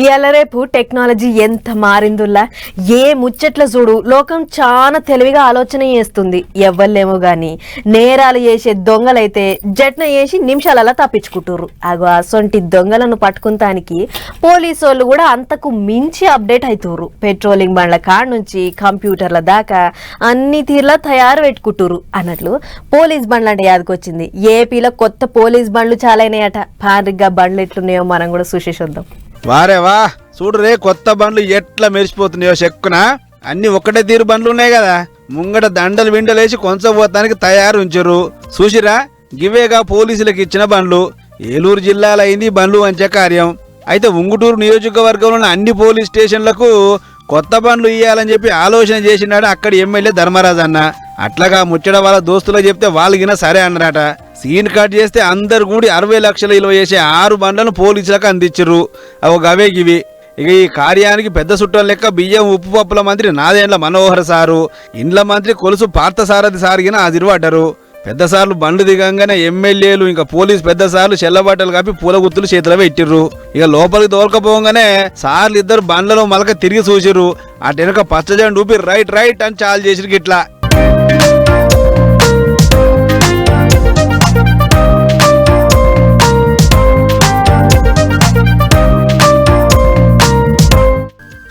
ఇయాల రేపు టెక్నాలజీ ఎంత మారిందుల్లా ఏ ముచ్చట్ల చూడు లోకం చాలా తెలివిగా ఆలోచన చేస్తుంది. ఎవ్వలేమో గాని నేరాలు చేసే దొంగలైతే జట్న చేసి నిమిషాలలో తప్పించుకుంటుర్రు. అగో అసొంటి దొంగలను పట్టుకుంటానికి పోలీసోళ్ళు కూడా అంతకు మించి అప్డేట్ అవుతుర్రు. పెట్రోలింగ్ బండ్ల కాడ నుంచి కంప్యూటర్ల దాకా అన్ని తీర్లా తయారు పెట్టుకుంటుర్రు అన్నట్లు పోలీస్ బండ్లు అంటే యాదకొచ్చింది. ఏపీలో కొత్త పోలీస్ బండ్లు చాలైనాయట. పారిగ్గా బండ్లు ఎట్లున్నాయో మనం కూడా చూసేద్దాం. వారేవా చూడరే, కొత్త బండ్లు ఎట్లా మెరిసిపోతున్నాయో చెక్కున. అన్ని ఒక్కటే తీరు బండ్లు ఉన్నాయి కదా, ముంగట దండలు విండలేసి కొంచెం పోతానికి తయారు ఉంచరు. చూసిరా, గివేగా పోలీసులకు ఇచ్చిన బండ్లు. ఏలూరు జిల్లాలో అయింది బండ్లు వంచే కార్యం. అయితే ఉంగుటూరు నియోజకవర్గంలోని అన్ని పోలీస్ స్టేషన్లకు కొత్త బండ్లు ఇయ్యాలని చెప్పి ఆలోచన చేసినాడు అక్కడి ఎమ్మెల్యే ధర్మరాజు అన్న. అట్లాగా ముచ్చట వాళ్ళ దోస్తులకు చెప్తే వాళ్ళకినా సరే అన్నారట. సీన్ కట్ చేస్తే అందరు కూడి 60 లక్షల విలువ చేసే 6 బండ్లను పోలీసులకు అందించరు. అవి గవే గివి. ఇక ఈ కార్యానికి పెద్ద చుట్టం లెక్క బియ్యం ఉప్పు పప్పుల మంత్రి నాదేండ్ల మనోహర్ సారు, ఇండ్ల మంత్రి కొలుసు పార్థసారథి సారిగిన హాజరుపడ్డారు. పెద్ద సార్లు బండ్లు దిగంగానే ఎమ్మెల్యేలు ఇంకా పోలీసు పెద్ద సార్లు చెల్లబట్టలు కాపి పూల గుత్తులు చేతిలో పెట్టిర్రు. ఇక లోపలికి తోలకపోగానే సార్లు ఇద్దరు బండ్లలో మలక తిరిగి చూసిర్రు. అటు వెనక పచ్చజెండు ఊపి రైట్ రైట్ అని చాలు చేసిరు. గిట్లా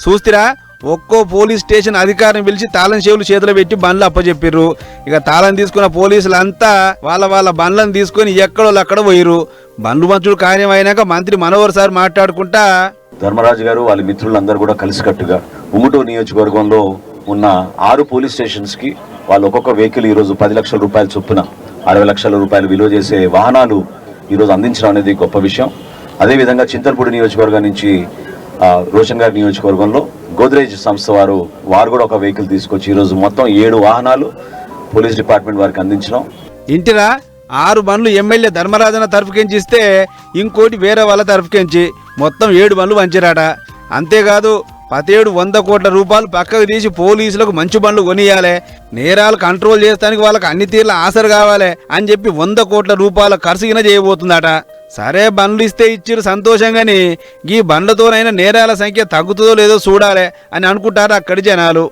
చూస్తారా, ఒక్కో పోలీస్ స్టేషన్ అధికారిని పిలిచి తాళం చెవులు చేతిలో పెట్టి బండ్లు అప్పచెప్పిర్రు. ఇక తాళం తీసుకున్న పోలీసులంతా వాళ్ళ బండ్లను తీసుకొని ఎక్కడో అక్కడ పోయిర్రు. బండ్లు మంచుడు కార్యం అయినాక మంత్రి మనోహర్ సార్ మాట్లాడుకుంటా, ధర్మరాజు గారు వాళ్ళ మిత్రులందరూ కూడా కలిసికట్టుగా ఉంగుటూరు నియోజకవర్గంలో ఉన్న 6 పోలీస్ స్టేషన్స్ కి వాళ్ళు ఒక్కొక్క వెహికల్ ఈరోజు 10 లక్షల రూపాయల చొప్పున 60 లక్షల రూపాయలు విలువ చేసే వాహనాలు ఈరోజు అందించడం అనేది గొప్ప విషయం. అదేవిధంగా చింతలపూడి నియోజకవర్గం నుంచి రోషన్ గారి నియోజకవర్గంలో గోద్రేజ్ సంస్థ వారు కూడా ఒక వెహికల్ తీసుకొచ్చి ఈరోజు మొత్తం 7 వాహనాలు పోలీస్ డిపార్ట్మెంట్ వారికి అందించడం. ఇంటిరా 6 బండ్లు ఎమ్మెల్యే ధర్మరాజన తరఫుకెంచి ఇస్తే ఇంకోటి వేరే వాళ్ళ తరఫుకెంచి మొత్తం 7 బండ్లు వంచిరాట. అంతేకాదు ప్రతేడు 100 కోట్ల రూపాయలు పక్కకు తీసి పోలీసులకు మంచి బండ్లు కొనియాలి, నేరాలు కంట్రోల్ చేస్తానికి వాళ్ళకి అన్ని తీర్ల ఆసరు కావాలి అని చెప్పి 100 కోట్ల రూపాయల ఖర్చుగిన చేయబోతుందట. సరే బండ్లు ఇస్తే ఇచ్చిరు సంతోషంగాని ఈ బండ్లతోనైనా నేరాల సంఖ్య తగ్గుతుందో లేదో చూడాలి అని అనుకుంటారు అక్కడి జనాలు.